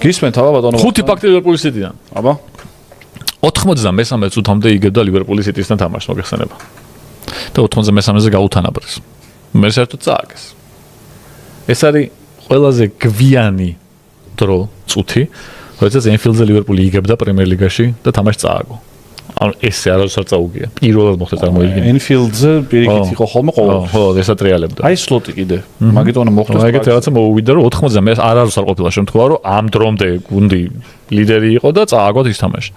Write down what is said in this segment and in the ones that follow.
გისმენთ აბა ბატონო 5 ფაქტი ლივერპულის City-დან აბა 93 წუთამდე იგებდა ლივერპულის City-სთან თამაშს მოგეხსენება და 93-ზე გაუთანაბრეს მე საერთოდ წააგეს ეს არის ყველაზე გვიანი დრო წუთი როდესაც Enfield-ზე ლივერპული იგებდა პრემიერ ლიგაში და თამაში წააგო ანუ ესე არავის არ წაუგია პირველად მოხდა წარმოიდგინე Enfield-ზე პირიქით იყო ხოლმე ყოველთვის ხო ესატრიალებდა აი სლოტი კიდე მაგიტონ მოხდა ეგეთ რაღაცა მოუვიდა რომ 80-ზე მე არ არის არ ყოფილა შემთხვევა რომ ამ დრომდე გუნდი ლიდერი იყო და წააგოთ ის თამაში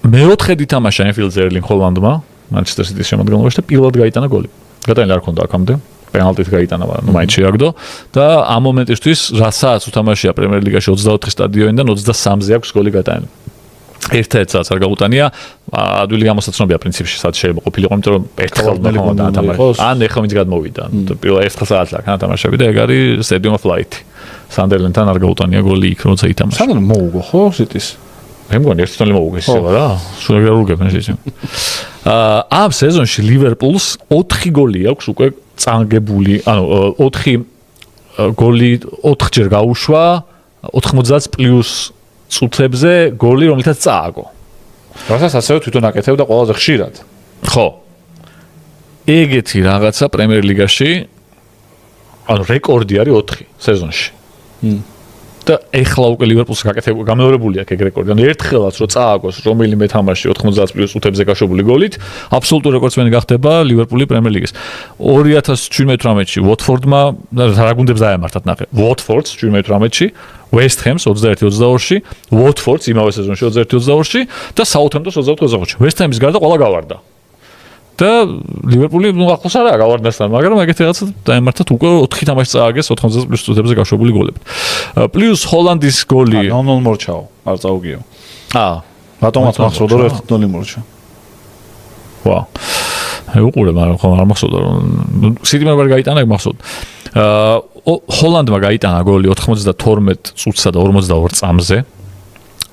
მეოთხედ ითამაშა Enfield-ზე ერლინგ ჰოლანდმა Manchester City-ის შემადგენლობაში და პირველად გაიტანა გოლი გადაინდა არ ქონდა აქამდე პენალტით გაიტანა, მაგრამ მაინც შეაგდო და ამ მომენტისთვის რასაც უთამაშია პრემიერ ლიგაში 24 სტადიონიდან 23-ზე აქვს გოლი გადაენა. ერთ-ერთსაც არ გაუტანია, ადვილი გამოსაცნობია პრინციპში, სადაც შეიძლება ყოფილიყო, იმიტომ რომ ერთხელ მოხდა ათამაშა. ან ეხლა ვინც გადმოვიდა. პირველ ერთხელ საათს აქ ათამაშები და ეგ არის Stadium of Light. Sunderland-თან არ გაუტანია გოლი იქ, როცა ითამაშა. Sunderland მოუგო ხო City-ს? მე მგონი ერთთვალი მოუგო ისევა რა. სულ ეგ არ უგებენ შეიძლება. ამ სეზონში ლივერპულს 4 გოლი აქვს უკვე წანგებული, ანუ 4 გოლი 4ჯერ გაუშვა 90 პლუს წუთებზე გოლი, რომელთაც წააგო. რასაც ასევე თვითონ აკეთებდა ყველაზე ხშირად. ხო. ეგეთი რაღაცა პრემიერ ლიგაში ანუ რეკორდი არის 4 სეზონში. და ეხლა უკვე ლივერპულს გაკეთებული გამეორებული აქვს ეგ რეკორდი. ანუ ერთხელაც რო წააგოს რომელიმე თამაში 90 პლუს წუთებზე გაშვებული გოლით, აბსოლუტურ რეკორდსმენი გახდება ლივერპული პრემიერ ლიგის. 2017-ში ვოტფორდმა რა გუნდებს დაემართათ ნახე. ვოტფორდს 17-ში, West Ham's 21-22-ში, ვოტფორდს იმავე სეზონში 21-22-ში და Southampton's 22-23-ში. West Ham's გარდა ყველა გავარდა. და ლივერპული ნუ ახლოს არაა გავარდასთან, მაგრამ ეგეთი რაღაცა დაემართათ უკვე 4 თამაში წააგეს 90 პლუს წუთებზე გაშვებული გოლებით. პლუს ჰოლანდის გოლი 0-0 მორჩაო, არ წაუგიო. ბატონმაც მახსოვდა რომ 1-0 მორჩა. ვა. უყურე, მაგრამ ხომ არ მახსოვდა რომ City-მა ვერ გაიტანა, ეგ მახსოვდა. ჰოლანდმა გაიტანა გოლი 92 წუთსა და 42 წამზე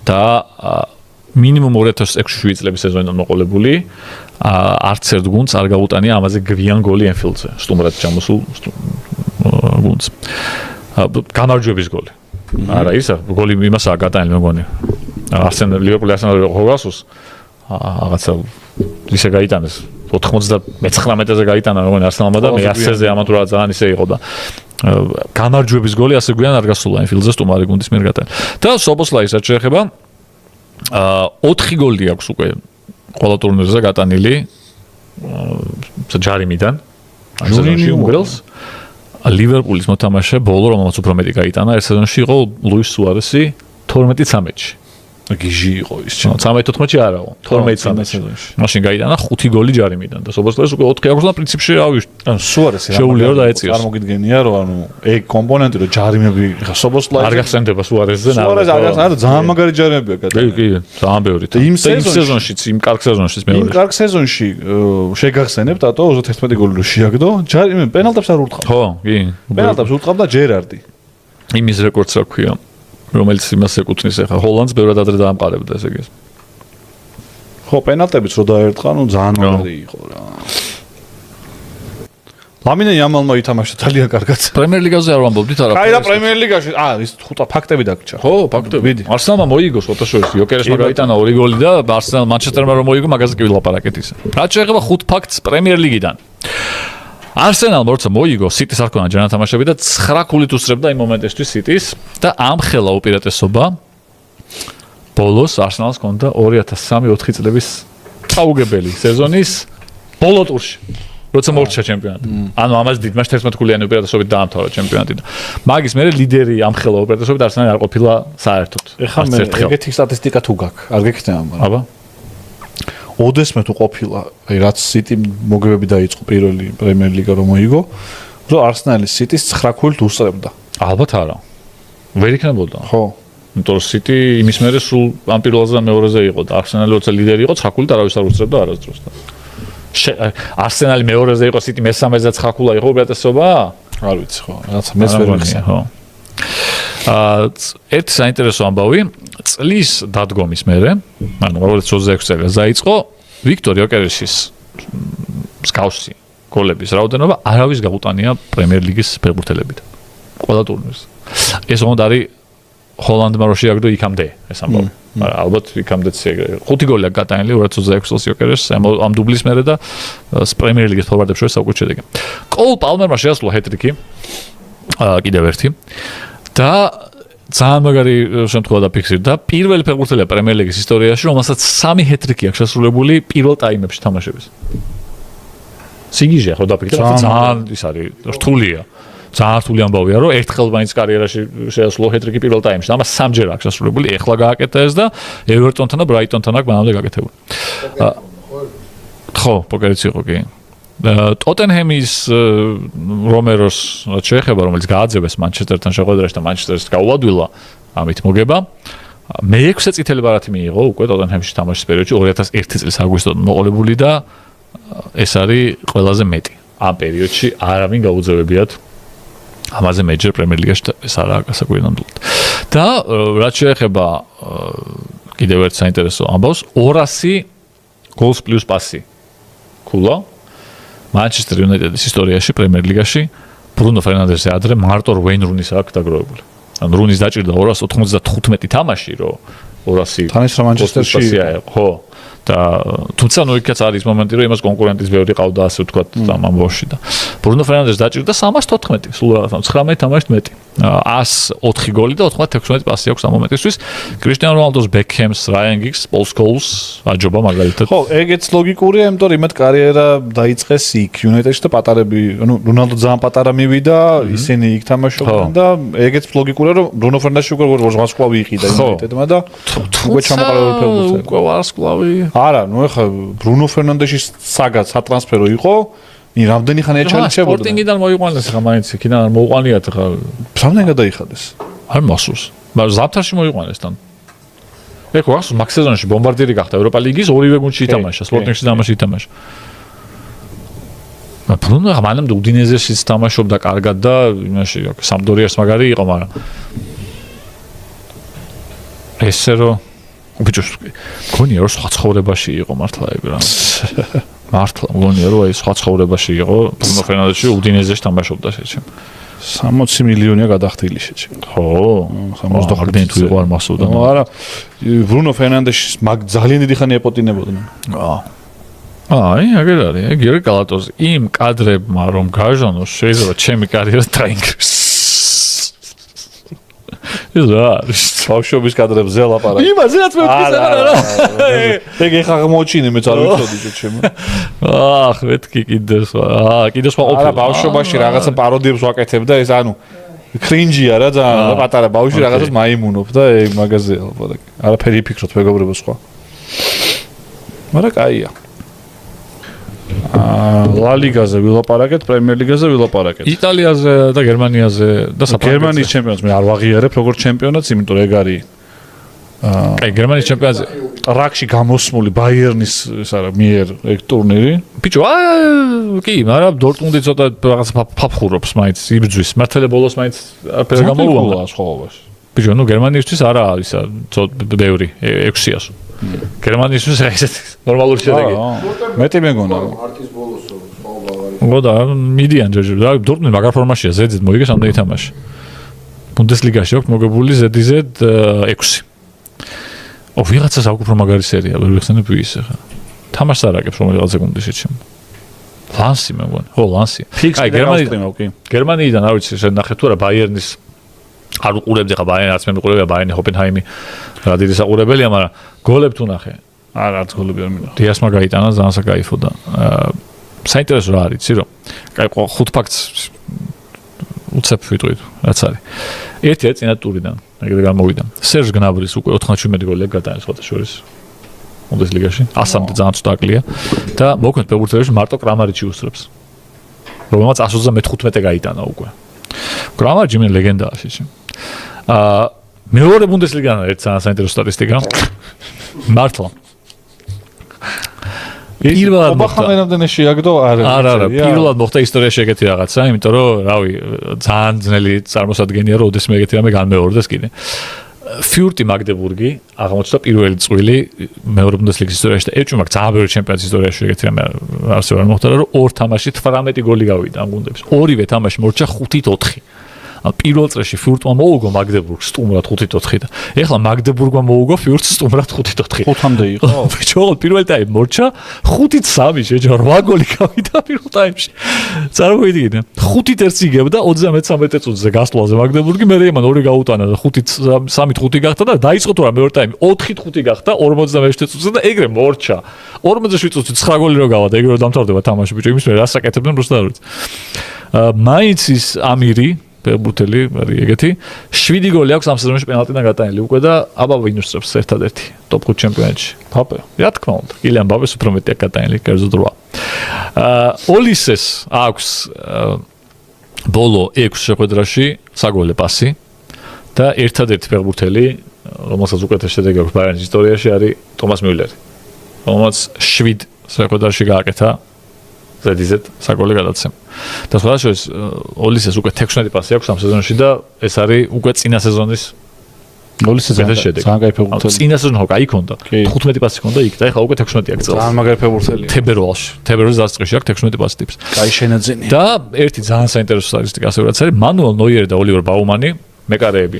და მინიმუმ 2006-7 წლების სეზონიდან მოყოლებული არც ერთ გუნდს არ გაუტანია ამაზე გვიან გოლი Enfield-ზე, სტუმრად ჩამოსულ გუნდს. გამარჯვების გოლი. არა ისა, გოლი იმასაა გადაენილი მეგონი. ლივერპული Arsenal-ი ხო გასულს რაღაცა ისე გაიტანეს 99-ზე გაიტანა მეგონი Arsenal-მა და მე 100-ზე ამათურა ძალიან ისე იყო და გამარჯვების გოლი ასე გვიან არ გასულა Enfield-ზე სტუმარი გუნდის მიერ გადაენა. და Szoboszlai-ს რაც შეეხება 4 გოლი აქვს უკვე ყველა ტურნირზე გატანილი ჯარიმიდან სეზონში უმგრელს ლივერპულის მოთამაშე ბოლო რომელსაც უფრო მეტი გაიტანა ერთ სეზონში იყო ლუის სუარესი 12-13-ში გიჟი იყო ის 13-14-ში არაო 12-13-ში მაშინ გაიტანა 5 გოლი ჯარიმიდან და Szoboszlai-ს უკვე 4 აქვს და პრინციპში რავი ანუ სუარესი შეუძლია რომ დაეციოს წარმოგიდგენია რომ ანუ ეგ კომპონენტი რომ ჯარიმები ხა Szoboszlai არ გახსენდება სუარესზე სუარესი არ გახსენდა ძალიან მაგარი ჯარიმებია გადაი კი ძალიან ბევრი და იმ სეზონშიც იმ კარგ სეზონშიც მეორე იმ კარგ სეზონში შეგახსენებ დატო 31 გოლი რო შეაგდო ჯარიმები პენალტებს არ ურტყავდა ხო კი პენალტებს ურტყავდა ჯერარდი იმის რეკორდს რა ქვია რომელიც იმას ეკუთვნის ახლა ჰოლანდს ბევრად ადრე დაამყარებდა ესე იგი. ხო, პენალტებიც რო დაერტყა, ნუ ძალიან მაგარი იყო რა. ლამინე იამალმა ითამაშა ძალიან კარგად. პრემიერ ლიგაზე არ ვამბობდით არა. აი რა პრემიერ ლიგაში, ის ფაქტები დაგჭა. ხო, ფაქტები. Arsenal-მა მოიგო სოთაშორის, იოკერესმა გაიტანა 2 გოლი და Arsenal Manchester-მა რომ მოიგო, მაგაზე კი ვილაპარაკეთ ისე. რაც შეეხება 5 ფაქტს პრემიერ ლიგიდან. Arsenal-მა როცა მოიგო, City-ს არ ქონა ჯერ თამაშები და 9 ქულით უსწრებდა იმ მომენტისთვის City-ს და ამხელა უპირატესობა ბოლოს Arsenal-ს ქონდა 2003-4 წლების წაუგებელი სეზონის ბოლო ტურში. როცა მორჩა ჩემპიონატი. ანუ ამას დიდმა 11 ქულიანი უპირატესობით დაამთავრა ჩემპიონატი და მაგის მერე ლიდერი ამხელა უპირატესობით Arsenal-ი არ ყოფილა საერთოდ. ეხლა მე ეგეთი სტატისტიკა თუ გაქვს, არ გეკითხება მაგრამ. აბა ოდესმე თუ ყოფილა, აი რაც City მოგებები დაიწყო პირველი პრემიერ ლიგა რომ მოიგო, რომ Arsenal-ი City-ს 9 ქულით უსწრებდა. ალბათ არა. ვერ იქნებოდა. ხო. იმიტომ რომ City იმის მერე სულ ამ პირველზე და მეორეზე იყო და Arsenal-ი როცა ლიდერი იყო 9 ქულით არავის არ უსწრებდა არასდროს და Arsenal-ი მეორეზე იყო City მესამეზე 9 ქულა იყო უპირატესობა? არ ვიცი ხო, რაღაცა მეც ვერ ვიხსენ. ხო. ერთი საინტერესო ამბავი წლის დადგომის მერე, ანუ 2026 წელს დაიწყო ვიქტორ იოკერესის მსგავსი გოლების რაოდენობა არავის გაუტანია პრემიერ ლიგის ფეხბურთელებიდან. ყველა ტურნირს. ეს უნდა არის ჰოლანდმა რო შეაგდო იქამდე ეს ამბავი. მაგრამ ალბათ იქამდეც 5 გოლია გატანილი 2026 წელს იოკერეს ამ დუბლის მერე და პრემიერ ლიგის ფორვარდებს შორის საუკეთესო შედეგი. კოლ პალმერმა შეასრულა ჰეტრიკი. კიდევ ერთი. და ძალიან მაგარი შემთხვევა დაფიქსირდა. პირველი ფეხბურთელია პრემიერ ლიგის ისტორიაში, რომელსაც 3 ჰეტრიკი აქვს შესრულებული პირველ ტაიმებში თამაშების. სიგიჟე ხო დაფიქსირდა, ძალიან ის არის რთულია. ძალიან რთული ამბავია, რომ ერთხელ მაინც კარიერაში შეასრულო ჰეტრიკი პირველ ტაიმში. და ამას 3ჯერ აქვს შესრულებული. ეხლა გააკეთა ეს და ევერტონთან და ბრაიტონთან აქვს მანამდე გაკეთებული. ხო, პოკერიც იყო კი. ტოტენჰემის რომეროს რაც შეეხება, რომელიც გააძევეს მანჩესტერთან შეხვედრაში და მანჩესტერს გაუადვილა ამით მოგება. მე-6 წითელი ბარათი მიიღო უკვე ტოტენჰემში თამაშის პერიოდში 2001 წლის აგვისტოდან მოყოლებული და ეს არის ყველაზე მეტი. ამ პერიოდში არავინ გაუძევებიათ ამაზე მეჯერ პრემიერ ლიგაში ეს არაა გასაკვირნამდლად. და რაც შეეხება კიდევ ერთ საინტერესო ამბავს 200 გოლს პლუს პასი. ქულა Manchester United-ის ისტორიაში პრემიერ ლიგაში ბრუნო ფერნანდესზე ადრე მარტო ვეინ რუნის აქვს დაგროვებული. ანუ რუნის დაჭირდა 295 თამაში, რომ 200 თან ის რა Manchester-ში ხო. და თუმცა ნუ იქაც არის მომენტი, რომ იმას კონკურენტის ბევრი ყავდა ასე ვთქვათ ამ ამბავში და ბრუნო ფერნანდესს დაჭირდა 314, სულ 19 თამაშით მეტი. 104 გოლი და 96 პასი აქვს ამ მომენტისთვის. კრისტიანო რონალდოს, ბეკჰემს, რაიან გიგს, პოლ სკოულს აჯობა მაგალითად. ხო, ეგეც ლოგიკურია, იმიტომ რომ იმათ კარიერა დაიწყეს იქ United-ში და პატარები, ანუ რონალდო ძალიან პატარა მივიდა, ისინი იქ თამაშობდნენ და ეგეც ლოგიკურია, რომ ბრუნო ფერნანდესი უკვე ვარსკვლავი იყიდა United-მა და უკვე ჩამოყალიბებული ფეხბურთელი. უკვე ვარსკვლავი. არა, ნუ ეხლა ბრუნო ფერნანდეშის საგა სატრანსფერო იყო, რამდენი ხანია ჩალიჩებოდა. სპორტინგიდან მოიყვანეს ხა მაინც იქიდან არ მოუყანიათ ხა. რამდენი გადაიხადეს? არ მოსულს. მაგრამ ზამთარში მოიყვანეს თან. ეხლა ახლა მაგ სეზონში ბომბარდირი გახდა ევროპა ლიგის ორივე გუნდში ითამაშა, სპორტინგში თამაში ითამაშა. ბრუნო მანამდე უდინეზეშიც თამაშობდა კარგად და იმაში სამდორიას მაგარი იყო, მაგრამ ესე რომ ბიჭო გონია რომ სხვა ცხოვრებაში იყო მართლა ეგ რა. მართლა გონია რომ აი სხვა ცხოვრებაში იყო ბრუნო ფერნანდეში უდინეზეში თამაშობდა შეჩემ 60 მილიონია გადახდილი შეჩემ. ხო 65 თუ იყო არ მასუდა. არა ბრუნო ფერნანდეში მაგ ძალიან დიდი ხანი ეპოტინებოდნენ. აი აგერ არის ეგ ირი გალატოზი იმ კადრებმა რომ გაჟონოს შეიძლება ჩემი კარიერა დაინგრეს. ეს რა ბავშვობის კადრებზე ლაპარაკი. იმაზეაც მე ვთქვი რა. ეგ ეხა მოჩინე მეც არ ვიცოდი შეჩემ. მეთქი კიდე სხვა ყოფილი. არა ბავშვობაში რაღაცა პაროდიებს ვაკეთებ და ეს ანუ კრინჯია რა ძალიან პატარა ბავშვი რაღაცას მაიმუნობ და ეგ მაგაზე ლაპარაკი. არაფერი იფიქროთ მეგობრებო სხვა. მაგრამ კაია. ლა ლიგაზე ვილაპარაკეთ, პრემიერ ლიგაზე ვილაპარაკეთ. იტალიაზე და გერმანიაზე და გერმანიის ჩემპიონატს მე არ ვაღიარებ როგორც ჩემპიონატს, იმიტომ რომ ეგ არის აი გერმანიის ჩემპიონატზე რაკში გამოსმული ბაიერნის ეს არა მიერ ეგ ტურნირი. ბიჭო კი, მაგრამ დორტმუნდი ცოტა რაღაც ფაფხურობს მაინც იბრძვის. მართლა ბოლოს მაინც არაფერი გამოუვლა სხვაობაში. ბიჭო, ნუ გერმანიისთვის არა არის ცოტა ბევრი 600-ს. გერმანიისთვის ესეთი ნორმალური შედეგი. მეტი მეგონა. არტის ბოლოს სხვაობა არის. მოდა მიდიან ჯერჯერ. და დორტმუნდი მაგარ ფორმაშია, ზედიზედ მოიგეს ამდენი თამაში. ბუნდესლიგაში აქვს მოგებული ზედიზედ 6. ვიღაცას აქვს უფრო მაგარი სერია, ვერ ვიხსენებ ვის ახლა. თამაშს არ აკეთებს რომელიღაცა გუნდი შეჩემ. ლანსი მე მგონი. ხო, ლანსი. აი გერმანიიდან არ ვიცი, შენახეთ თუ არა ბაიერნის არ უყურებდი ხა ბაიერნი, არც მე მიყურებია ბაიერნი, ჰოპენჰაიმი რა დიდი საყურებელია, მაგრამ გოლებ თუ ნახე. არც გოლები არ მინდა. დიასმა გაიტანა, ძალიან საკაიფო და საინტერესო რა არის, იცი რომ? კაი, 5 ფაქტს უცებ ვიტყვით, რაც არის. ერთი წინა ტურიდან, ეგრე გამოვიდა. სერჟ გნაბრის უკვე 97 გოლი გატანეს ხოთა შორის. ბუნდესლიგაში 100-მდე ძალიან ცოტა აკლია და მოქმედ ფეხბურთელებში მარტო კრამარიჩი უსწრებს. რომელმაც 155 გაიტანა უკვე. კრამარიჩი მე ლეგენდაა შეჩი. მეორე ბუნდესლიგიდან ერთ საინტერესო სტატისტიკა. მართლა. პირველად მოხდა შეაგდო არა პირველად მოხდა ისტორიაში ეგეთი რაღაცა, იმიტომ რომ რავი ძალიან ძნელი წარმოსადგენია რომ ოდესმე ეგეთი რამე განმეორდეს კიდე. ფიურტი მაგდებურგი აღმოჩნდა პირველი წვილი მეორე ბუნდესლიგის ისტორიაში და ეჭვმა ძალიან ბევრი ჩემპიონატის ისტორიაში ეგეთი რამე არსებობა მოხდა რომ ორ თამაში 18 გოლი გავიდა ამ გუნდებს. ორივე თამაში მორჩა 5-4. ან პირველ წრეში ფიურტმა მოუგო მაგდებურგს სტუმრად 5-4 და ეხლა მაგდებურგმა მოუგო ფიურტს სტუმრად 5-4. 5-მდე იყო. ბიჭო, პირველ ტაიმი მორჩა 5-3 შეჯა 8 გოლი გავიდა პირველ ტაიმში. წარმოიდგინე. 5-1 იგებდა 33 წუთზე გასვლაზე მაგდებურგი, მე იმან 2 გაუტანა და 5-3-5 გახდა და დაიწყო თუ რა მეორე ტაიმი 4-5 გახდა 47 წუთზე და ეგრე მორჩა. 47 წუთში 9 გოლი რო გავა და ეგრე რომ დამთავრდება თამაში ბიჭო, იმის მე რას აკეთებდნენ რუსთა არ ვიცი. მაინც ის ამირი ფეხბურთელი არის ეგეთი 7 გოლი აქვს ამ სეზონში პენალტიდან გატანილი უკვე და აბა ვინუსტრებს ერთადერთი ტოპ 5 ჩემპიონატში. ფაპე. რა თქმა უნდა, კილიან მბაპეს უფრო მეტია გატანილი კერძოდ 8. ოლისეს აქვს ბოლო 6 შეხვედრაში საგოლე პასი და ერთადერთი ფეხბურთელი რომელსაც უკეთეს შედეგი აქვს ბაიერნის ისტორიაში არის ტომას მიულერი. რომელიც 7 შეხვედრაში გააკეთა ზედიზედ საგოლე გადაცემა. და სხვადასხვა ოლისეს უკვე 16 პასი აქვს ამ სეზონში და ეს არის უკვე წინა სეზონის ოლისეს შედეგი. ძალიან кайფი ფეხბურთელი. წინა სეზონი ხო кай ქონდა. 15 პასი ქონდა იქ და ეხლა უკვე 16 აქვს წელს. ძალიან მაგარი ფეხბურთელია. თებერვალის დასაწყისში აქვს 16 პასი ტიპს. კაი შენაძენი. და ერთი ძალიან საინტერესო სტატისტიკა ასევე რაც არის მანუელ ნოიერი და ოლივერ ბაუმანი მეკარეები.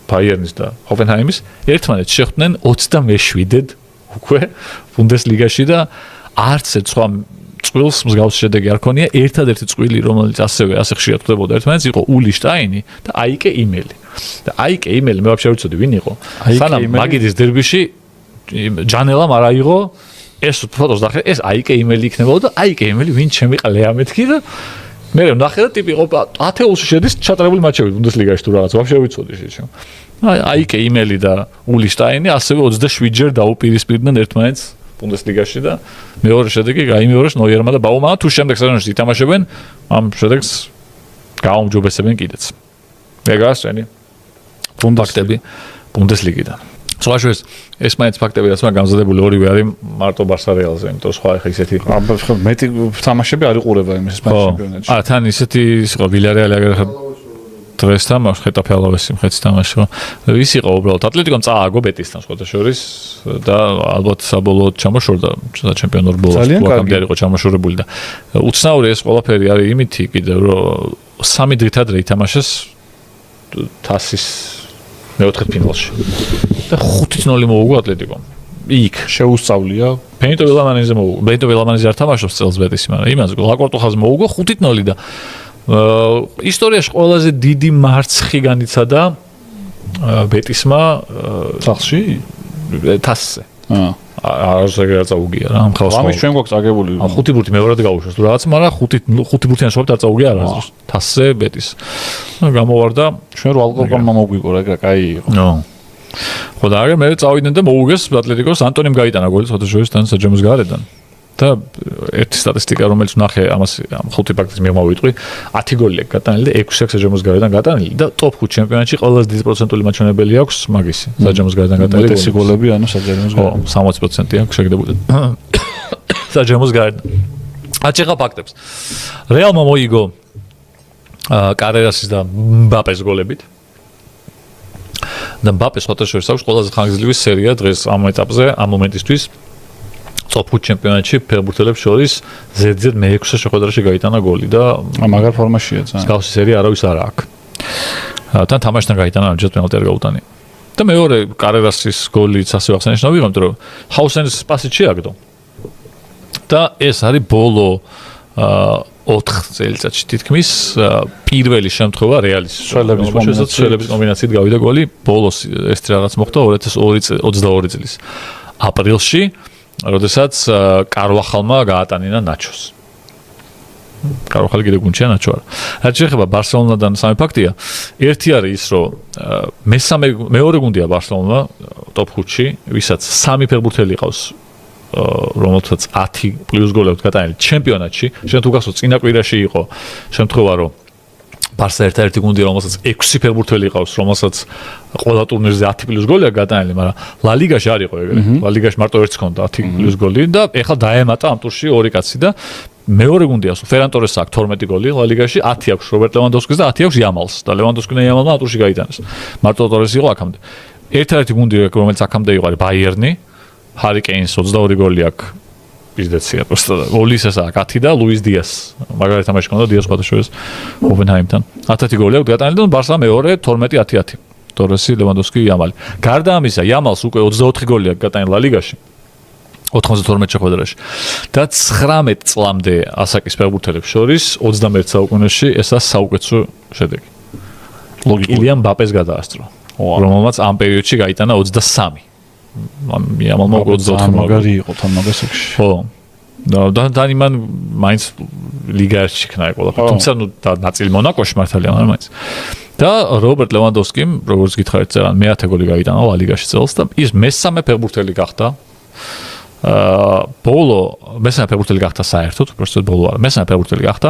ბაიერნის და ჰოფენჰაიმის ერთმანეთს შეხვდნენ 27-დ უკვე ბუნდესლიგაში და არც ერთ სხვა წყვილს მსგავსი შედეგი არ ქონია. ერთადერთი წყვილი რომელიც ასევე ასე ხშირად ხვდებოდა ერთმანეთს იყო ული შტაინი და აიკე იმელი. და აიკე იმელი მე ვაფშე არ ვიცოდი ვინ იყო. სანამ მაგიდის დერბიში ჯანელამ არ აიღო ეს ფოტოს დახე ეს აიკე იმელი იქნებოდა და აიკე იმელი ვინ ჩემი ყლეა მეთქი და მე ნახე და ტიპი იყო ათეულში შედის ჩატარებული მატჩები ბუნდესლიგაში თუ რაღაც ვაფშე არ ვიცოდი შეჩო. აიკე იმელი და ული შტაინი ასევე 27-ჯერ დაუპირისპირდნენ ერთმანეთს ბუნდესლიგაში და მეორე შედეგი გაიმეორეს ნოიერმა და ბაუმანმა თუ შემდეგ სეზონში ითამაშებენ ამ შედეგს გააუმჯობესებენ კიდეც. ეგაა შენი ფაქტები ბუნდესლიგიდან. სხვაშორის ეს მაინც ფაქტები რაც მაგ გამზადებული ორივე არის მარტო ბარსა რეალზე, იმიტომ სხვა ხა ისეთი მეტი თამაშები არ იყურება იმის ჩემპიონატში. თან ისეთი იყო ვილარეალი აგერ დღეს თამაშ ხეტაფე ალავესი მხეცი თამაში. ის იყო უბრალოდ ატლეტიკომ წააგო ბეტისთან სხვადასხვის და ალბათ საბოლოოდ ჩამოშორდა ჩემპიონურ ბოლოს აქამდე არ იყო ჩამოშორებული და უცნაური ეს ყველაფერი არის იმითი კიდევ რომ 3 დღით ადრე ითამაშეს თასის მეოთხე ფინალში და 5-0 მოუგო ატლეტიკომ. იქ შეუსწავლია ბენიტო ვილამანიზე მოუგო. ბენიტო ვილამანიზე არ თამაშობს წელს ბეტისი, მაგრამ იმას ლაკორტუხაზე მოუგო 5-0 და ისტორიაში ყველაზე დიდი მარცხი განიცადა ბეტისმა თასში თასზე. არ წაუგია რა ამ ხალხს. ამის ჩვენ გვაქვს წაგებული. 5 ბურთი მეორად გაუშვეს თუ რაღაც, მაგრამ 5 ბურთიან შევხვდით არ წაუგია რა. თასზე ბეტის. გამოვარდა ჩვენ რო ალკოპანმა მოგვიყო რა, კაი იყო. ხო და აგერ მე წავიდნენ და მოუგეს ატლეტიკოს ანტონიმ გაიტანა გოლი სხვადასხვის თან საჯემოს გარედან. და ერთი სტატისტიკა რომელიც ნახე ამას 5 ფაქტის მიღმავიტყვი 10 გოლი აქვს გატანილი და 6 აქვს საჯემოს გარედან გატანილი და ტოპ 5 ჩემპიონატში ყველაზე დიდი პროცენტული მაჩვენებელი აქვს მაგისი საჯემოს გარედან გატანილი მეტი გოლები ანუ საჯემოს გარედან 60% აქვს შეგდებული საჯემოს გარედან. აჩეხა ფაქტებს. რეალმა მოიგო კარერასის და მბაპეს გოლებით. და მბაპეს სხვადასხვის აქვს ყველაზე ხანგრძლივი სერია დღეს ამ ეტაპზე ამ მომენტისთვის. ტოპ 5 ჩემპიონატში ფეხბურთელებს შორის ზედიზედ მე-6 შეხვედრაში გაიტანა გოლი და მაგარ ფორმაშია ძალიან. მსგავსი სერია არავის არ აქვს. თან თამაშთან გაიტანა ამჯერად პენალტი არ გაუტანია. და მეორე კარერასის გოლიც ასევე აღსანიშნავი იყო, იმიტომ რომ ჰაუსენის პასით შეაგდო. და ეს არის ბოლო 4 წელიწადში თითქმის პირველი შემთხვევა რეალის შველების კომბინაციით გავიდა გოლი. ბოლოს ეს რაღაც მოხდა 2022 წლის აპრილში. როდესაც კარვახალმა გაატანინა ნაჩოს. კარვახალი კიდე გუნჩია ნაჩო არა. რაც შეეხება ბარსელონადან სამი ფაქტია. ერთი არის ის, რომ მეორე გუნდია ბარსელონა ტოპ 5-ში, ვისაც 3 ფეხბურთელი ყავს, რომელთაც 10 პლუს გოლი აქვს გატანილი ჩემპიონატში. შენ თუ გახსოვს, წინა კვირაში იყო შემთხვევა, რომ ბარსა ერთ-ერთი გუნდია, რომელსაც 6 ფეხბურთელი ყავს, რომელსაც ყველა ტურნირზე 10 პლუს გოლი აქვს გატანილი, მაგრამ ლა ლიგაში არ იყო ეგრე. ლა ლიგაში მარტო ერთს ჰქონდა 10 პლუს გოლი და ეხლა დაემატა ამ ტურში 2 კაცი და მეორე გუნდია ფერან ტორეს აქვს 12 გოლი ლა ლიგაში, 10 აქვს რობერტ ლევანდოვსკის და 10 აქვს იამალს და ლევანდოვსკი და იამალმა ამ ტურში გაიტანეს. მარტო ტორეს იყო აქამდე. ერთადერთი გუნდი, რომელიც აქამდე იყო არის ბაიერნი, ჰარი კეინს 22 გოლი აქვს პიზდეცია просто ოლის ესაა კათი და ლუის დიას მაგარი თამაში ქონდა დიას ხვადაშორის ოფენჰაიმთან 10 გოლი აქვს გატანილი და ბარსა მეორე 12-10 ტორესი ლევანდოვსკი იამალი გარდა ამისა იამალს უკვე 24 გოლი აქვს გატანილი ლა ლიგაში 92 შეხვედრაში და 19 წლამდე ასაკის ფეხბურთელებს შორის 21 საუკუნეში ესა საუკეთესო შედეგი კილიან მბაპეს გადაასწრო რომელმაც ამ პერიოდში გაიტანა 23 იამალმა 24 მაგარი იყო თან მაგასებში ხო და იმან მაინც ლიგაში იქნა ყველაფერი თუმცა ნუ ნაწილი მონაკოში მართალია მაგრამ მაინც და რობერტ ლევანდოვსკიმ როგორც გითხარით წერან მე-10 გოლი გაიტანა ლა ლიგაში წელს და ის მესამე ფეხბურთელი გახდა ბოლო მესამე ფეხბურთელი გახდა საერთოდ უბრალოდ ბოლო არა მესამე ფეხბურთელი გახდა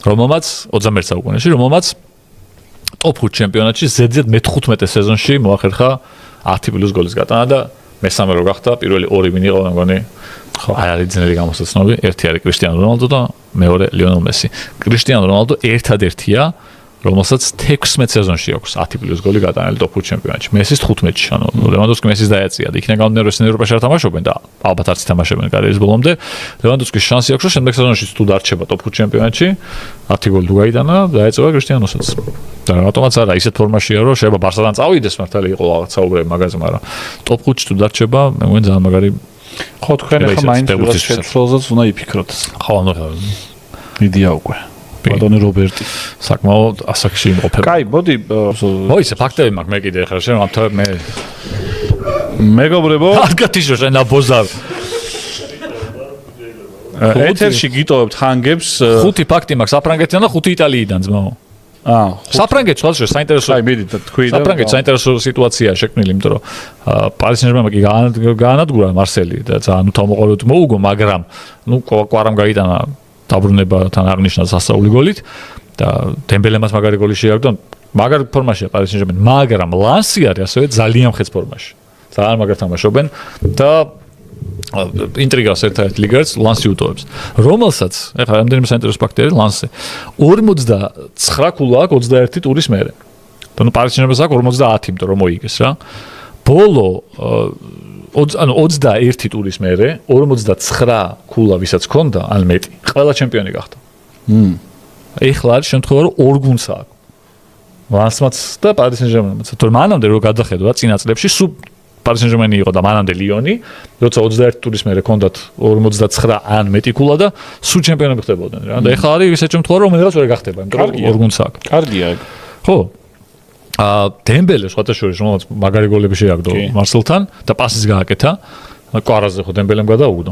რომელმაც 21 საუკუნეში რომელმაც ტოპ 5 ჩემპიონატში ზედიზედ მე-15 სეზონში მოახერხა 10+ გოლის გატანა და მესამე რო გახდა პირველი ორი ვინ იყო მეგონი აი არის ძნელი გამოსაცნობი ერთი არის კრისტიანო რონალდო და მეორე ლიონელ მესი კრისტიანო რონალდო ერთადერთია რომელსაც 16 სეზონში აქვს 10+ გოლი გატანილი ტოპ 5 ჩემპიონატში მესის 15-ში ანუ ლევანდოვსკი მესის დაეწია და იქიდან გამომდინარე რომ ევროპაში არ თამაშობენ და ალბათ არც თამაშობენ კარიერის ბოლომდე ლევანდოვსკის შანსი აქვს რომ შემდეგ სეზონში თუ დარჩება ტოპ 5 ჩემპიონატში 10 გოლი თუ გაიტანა დაეწევა კრისტიანოსაც და რატომაც არა ისეთ ფორმაშია რომ შეიძლება ბარსადან წავიდეს მართალი იყო რაღაცაუბრები მაგაზე მაგრამ ტოპ 5-ში თუ დარჩება მე მგონი ძალიან მაგარი ხო თქვენ ახლა მაინც შეცვლილზეც უნდა იფიქროთ ხო ანუ მიდია უკვე ბატონი რობერტი საკმაოდ ასაკში იმყოფება. კაი, მოდი ისე ფაქტები მაქვს მე კიდე ხარ შენ ამთავრებ მე მეგობრებო არგათიშო შენ აბოზარ ეთერში გიტოვებთ ხანგებს 5 ფაქტი მაქვს საფრანგეთიდან და 5 იტალიიდან ძმაო საფრანგეთს ხალხი საინტერესო აი მიდი თქვი და საფრანგეთს საინტერესო სიტუაციაა შექმნილი იმიტომ რომ პარის სენ-ჟერმენმა კი გაანადგურა მარსელი და ძალიან უთამოყოლოდ მოუგო მაგრამ ნუ კვარამ გაიტანა დაბრუნებათან აღნიშნა სასწაული გოლით და დემბელემას მაგარი გოლი შეაგდო მაგარ ფორმაშია პარის სენ-ჟერმენი მაგრამ ლანსი არის ასევე ძალიან ხეც ფორმაში ძალიან მაგარ თამაშობენ და ინტრიგას ერთ-ერთ ლიგას ლანსი უტოვებს რომელსაც ეხლა რამდენიმე საინტერესო ფაქტი არის ლანსზე 49 ქულა აქვს 21 ტურის მერე და ნუ პარის სენ-ჟერმენს აქვს 50 იმიტომ რომ მოიგეს რა ბოლო ანუ 21 ტურის მერე 49 ქულა ვისაც ჰქონდა ან მეტი ყველა ჩემპიონი გახდა ეხლა არის შემთხვევა რომ ორ გუნდს აქვს ლანსმაც და პარის სენ-ჟერმენიც თორე მანამდე რო გადახედვა წინა წლებში სულ პარის სენ-ჟერმენი იყო და მანამდე ლიონი როცა 21 ტურის მერე ჰქონდათ 59 ან მეტი ქულა და სულ ჩემპიონები ხდებოდნენ რა და ეხლა არის ისეთ შემთხვევა რომ რომელიღაც ვერ გახდება იმიტომ რომ ორ გუნდს აქვს კარგია ხო დემბელე სხვათაშორის რომელსაც მაგარი გოლები შეაგდო მარსელთან და პასის გააკეთა კვარაზე ხო დემბელემ გადაუგდო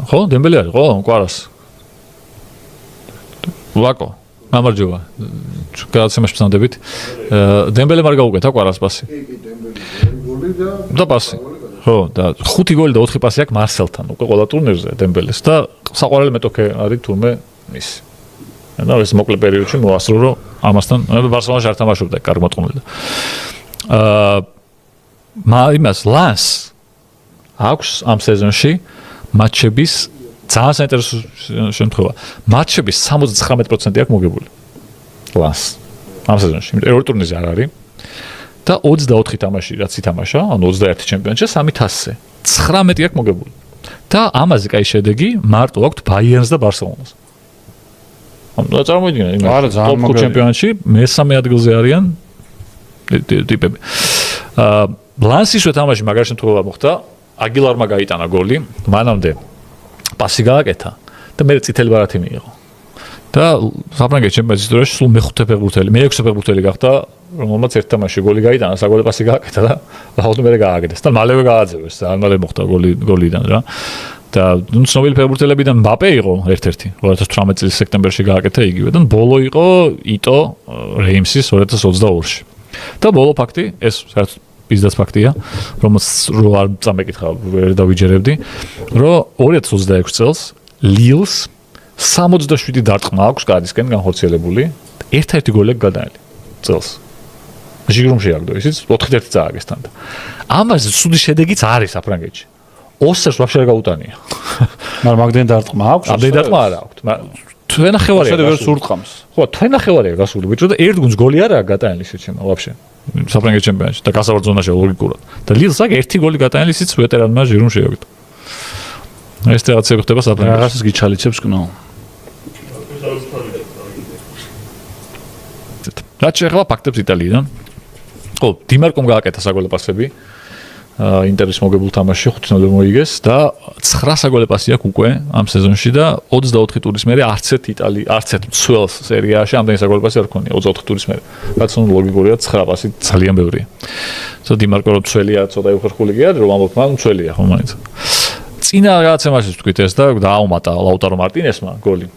ხო დემბელე არის ხო კვარას ვაკო გამარჯობა გადაცემაში ვსამდებით დემბელემ არ გაუკეთა კვარას პასი და პასი ხო და 5 გოლი და 4 პასი აქვს მარსელთან უკვე ყველა ტურნირზე დემბელეს და საყვარელი მეტოქე არის თურმე მის და ეს მოკლე პერიოდში მოასწრო რომ ამასთან ბარსელონაში არ თამაშობდა კარგი მოწყობილი იმას ლანს აქვს ამ სეზონში მატჩების ძალიან საინტერესო შემთხვევა მატჩების 79% აქვს მოგებული ლანს ამ სეზონში იმიტომ ევროპულ ტურნირზე არ არის და 24 თამაში რაც ითამაშა ანუ 21 ჩემპიონატში 3 თასზე 19 აქვს მოგებული და ამაზე კაი შედეგი მარტო აქვს ბაიერნს და ბარსელონას და წარმოიდგინე იმას ტოპ ჩემპიონატში მესამე ადგილზე არიან ტიპები ლანსის თამაში მაგარი შემთხვევა მოხდა აგილარმა გაიტანა გოლი მანამდე პასი გააკეთა და მე წითელი ბარათი მიიღო და საფრანგეთის ჩემპიონატის ისტორიაში სულ მე-5 ფეხბურთელი მე-6 ფეხბურთელი გახდა რომელმაც ერთ თამაში გოლი გაიტანა საგოლე პასი გააკეთა და ახლა მე გააგდეს და მალევე გააძევეს და მალე მოხდა გოლიდან რა და ცნობილი ფეხბურთელებიდან მბაპე იყო ერთ-ერთი 2018 წლის სექტემბერში გააკეთა იგივე და ბოლო იყო იტო რეიმსის 2022-ში და ბოლო ფაქტი ეს საერთოდ ბიზნეს ფაქტია რომელსაც რო არ წამეკითხა ვერ დავიჯერებდი რომ 2026 წელს ლილს 67 დარტყმა აქვს კარისკენ განხორციელებული ერთ-ერთი გოლი გადაალი წელს ჟიგრუმში აგდო ისიც 4-1 წააგეს თან და ამაზე სუდი შედეგიც არის საფრანგეთში ოსერს ვაფშე არ გაუტანია მაგრამ მაგდენ დარტყმა აქვს ამდენ დარტყმა არ აქვს თვენახევარია ვერ სურტყამს ხო თვენახევარია გასული ბიჭო და ერთ გუნდს გოლი არაა გადაალი ისეთ შემა ვაფშე საფრანგეთის ჩემპიონატში და გასავარდ ზონაში ლოგიკურად და ლილს აქვს ერთი გოლი გადაალი ისიც ვეტერანმა ჟირუმ შეაგდო ეს რაღაცები ხდება საფრანგეთში. რაღაცას გიჩალიჩებს კნო. რაც შეეხება ფაქტებს იტალიიდან. ხო, დიმარკომ გააკეთა საგოლე პასები. ინტერის მოგებულ თამაშში 5-0 მოიგეს და 9 საგოლე პასი აქვს უკვე ამ სეზონში და 24 ტურის მერე არც ერთ მცველ სერიაში ამდენი საგოლე პასი არ ქონია 24 ტურის მერე. რაც ნუ ლოგიკურია 9 პასი ძალიან ბევრია. ზოგადად დიმარკო რომ მცველია, ცოტა უხერხული კი არის, რომ ამბობ, მაგრამ მცველია ხო მაინც. წინა რაღაც ემაშიც ვთქვით ეს და დააუმატა ლაუტარო მარტინესმა გოლი.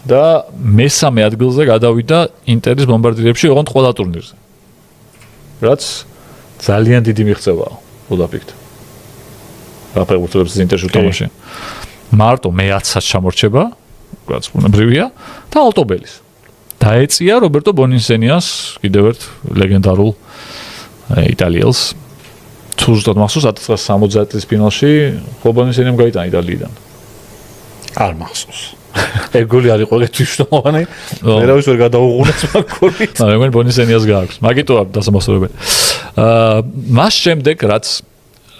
და მესამე ადგილზე გადავიდა ინტერის ბომბარდირებში, ოღონდ ყველა ტურნირზე. რაც ძალიან დიდი მიღწევაა უდაფიქრეთ. რა ფეხბურთელებს ინტერში თამაში. მარტო მე-10-ს ჩამორჩება, რაც უნებრივია და ალტობელის. დაეწია რობერტო ბონინსენიას, კიდევ ერთ ლეგენდარულ იტალიელს. თუ ზუსტად მახსოვს 1960 წლის ფინალში ბონინსენიამ გაიტანა იტალიიდან. არ მახსოვს. ეგ გოლი არ იყო ეგეთვისშტომოვანი. ვერავის ვერ გადაუღუნეს მაგ გოლით. მე მგონი ბონინსენიას გააქვს. მაგიტო არ დასამოსწორებელი. მას შემდეგ რაც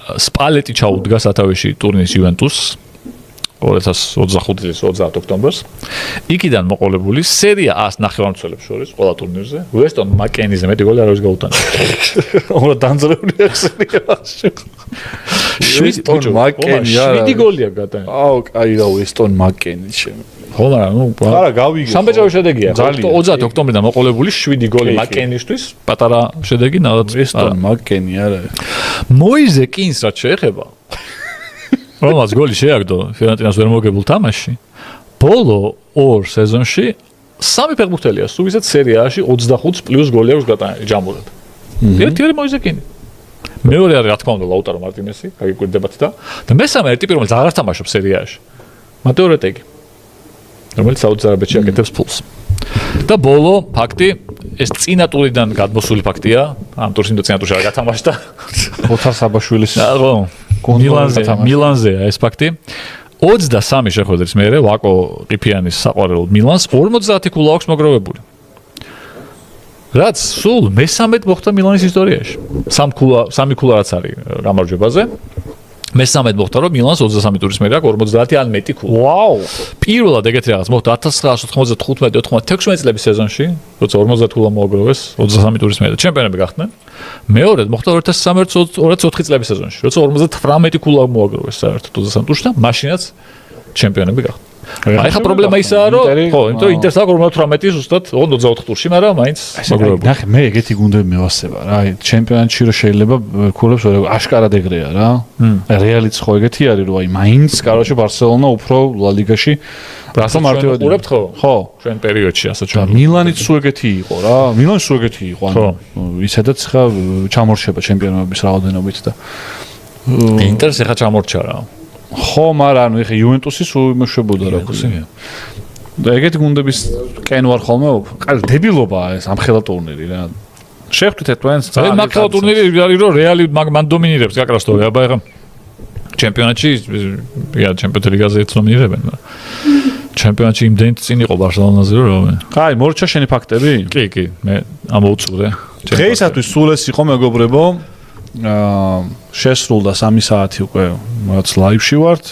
სპალეტი ჩაუდგა სათავეში ტურნირის იუვენტუსს 2025 წლის 30 ოქტომბერს. იქიდან მოყოლებული სერია A-ს ნახევარმცველებს შორის ყველა ტურნირზე. ვესტონ მაკენიზე მეტი გოლი არავის გაუტანა. ორა დამძრეულია სერიაში. ვესტონ მაკენი არა. 7 გოლია გატანა. აუ, კაი რა ვესტონ მაკენი შემო. ხო, მაგრამ ნუ არა გავიგე. სამბეჭდავი შედეგია. 30 ოქტომბრიდან მოყოლებული 7 გოლი მაკენისთვის, პატარა შედეგი ნადაც ვესტონ მაკენი არა. მოიზე კინს რაც შეეხება. რომაც გოლი შეაგდო ფიორენტინას ვერ მოგებულ თამაშში. ბოლო 2 სეზონში 3 ფეხბურთელია სუვისეთ სერიაში 25 პლუს გოლი აქვს გატანილი ჯამურად. ერთი არის მოიზე კინი. მეორე არის რა თქმა უნდა ლაუტარო მარტინესი, გაგიკვირდებათ და მესამე ერთი პირველი აღარ თამაშობს სერიაში. მატეო რეტეგი. რომელიც საუდის-არაბეთში აკეთებს ფულს. და ბოლო ფაქტი ეს წინა ტურიდან გადმოსული ფაქტია, ამ ტურში და წინა ტურში არ გათამაშდა. ოთარ საბაშვილის მილანზეა ეს ფაქტი. 23 შეხვედრის მერე ვაკო ყიფიანის საყვარელ მილანს 50 ქულა აქვს მოგროვებული. რაც სულ მესამედ მოხდა მილანის ისტორიაში. 3 ქულა რაც არის გამარჯვებაზე. მესამედ მოხდა რომ მილანს 23 ტურის მერე აქვს 50 ან მეტი ქულა. ვაუ! პირველად ეგეთი რაღაც მოხდა 1995-96 წლების სეზონში, როცა 50 ქულა მოაგროვეს 23 ტურის მერე. ჩემპიონები გახდნენ. მეორედ მოხდა 2013-2004 წლების სეზონში, როცა 58 ქულა მოაგროვეს საერთოდ 23 ტურში და მაშინაც ჩემპიონები გახდნენ. აი ხა პრობლემა ისაა რომ ხო, იმიტომ რომ ინტერს აქვს 58 ზუსტად 24 ტურში, მაგრამ მაინც მოგროვებული. ნახე, მე ეგეთი გუნდები მევასება რა. აი ჩემპიონატში რო შეიძლება ქულებს აშკარად ეგრეა რა. რეალიც ხო ეგეთი არის რომ აი მაინც კაროჩე ბარსელონა უფრო ლა ლიგაში რასო მარტივად უყურებთ ხო? ხო. ჩვენ პერიოდში ასე ჩვენ. მილანიც სულ ეგეთი იყო რა. მილანი სულ ეგეთი იყო. ანუ ისედაც ხა ჩამორჩება ჩემპიონობის რაოდენობით და ინტერს ეხა ჩამორჩა რა. ხო, მაგრამ ანუ ეხა იუვენტუსი სულ იმუშებოდა რა. და ეგეთი გუნდების კენ ვარ ხოლმე. კაი დებილობაა ეს ამხელა ტურნირი რა. შეხვდით ერთმანეთს ძალიან მაგხელა ტურნირი არის რომ რეალი მან დომინირებს გაკრასტორი აბა ეხა ჩემპიონატში ჩემპიონთა ლიგაზე დომინირებენ მაგრამ ჩემპიონატში იმდენით წინ იყო ბარსელონაზე რომ კაი მორჩა შენი ფაქტები? კი მე ამოვუწურე დღეისათვის სულ ეს იყო მეგობრებო შესრულდა 3 საათი უკვე რაც ლაივში ვართ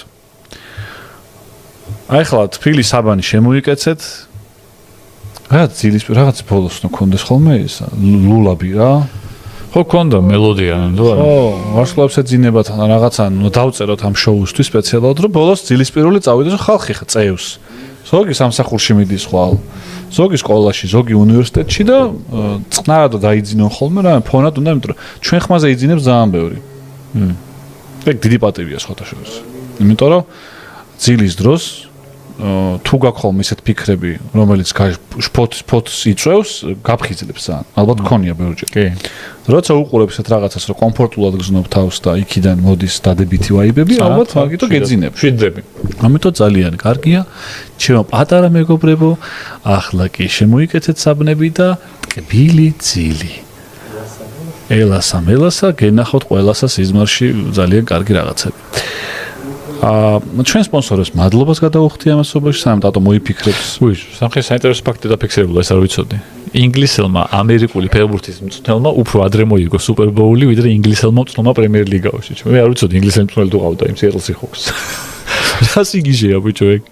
აი ხლა თბილი საბანი შემოიკეცეთ რაღაც ბოლოს ნქონდეს ხოლმე ეს ლულაბი რა ხო ქონდა მელოდია ნუ არა ხო ვარსკვლავს ეძინებათ რაღაცა ნუ დავწეროთ ამ შოუსთვის სპეციალურად რომ ბოლოს ძილისპირული წავიდეს რომ ხალხი წევს ზოგი სამსახურში მიდის ხვალ ზოგი სკოლაში ზოგი უნივერსიტეტში და წყნარადო დაიძინონ ხოლმე რა ფონად უნდა იმიტომ რომ ჩვენ ხმაზე იძინებს ძალიან ბევრი ეგ დიდი პატივია სხვათაშორის იმიტომ რომ ძილის დროს თუ გაქვს ხოლმე ისეთ ფიქრები რომელიც შფოთს იწევს გაფხიზლებს ძალიან ალბათ გქონია ბევრჯერ კი როცა უყურებ ესეთ რაღაცას რომ კომფორტულად გზნობ თავს და იქიდან მოდის დადებითი ვაიბები ალბათ მაგითო გეძინებ შვიდები ამიტომ ძალიან კარგია ჩემო პატარა მეგობრებო ახლა კი შემოიკეთეთ საბნები და ტკბილი ძილი ელასა გენახოთ ყველასა სიზმარში ძალიან კარგი რაღაცები ჩვენ სპონსორებს მადლობას გადავუხდი ამასობაში სანამ დატო მოიფიქრებს სამხე საინტერესო ფაქტი დაფიქსირებულა ეს არ ვიცოდი ინგლისელმა ამერიკული ფეხბურთის მწვრთნელმა უფრო ადრე მოიგო სუპერბოული ვიდრე ინგლისელმა მწვრთნელმა პრემიერ ლიგაში მე არ ვიცოდი ინგლისელი მწვრთნელი თუ ყავდა იმ სიეტლ სიხოქს რა სიგიჟეა ბიჭო ეგ?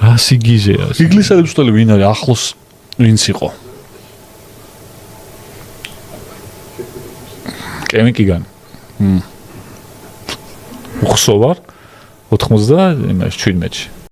რა სიგიჟეა? ინგლისელი მწვრთნელი ვინ არის? ახლოს ვინც იყო? კევინ კიგანი. უხსოვარ 90 იმაში 17-ში.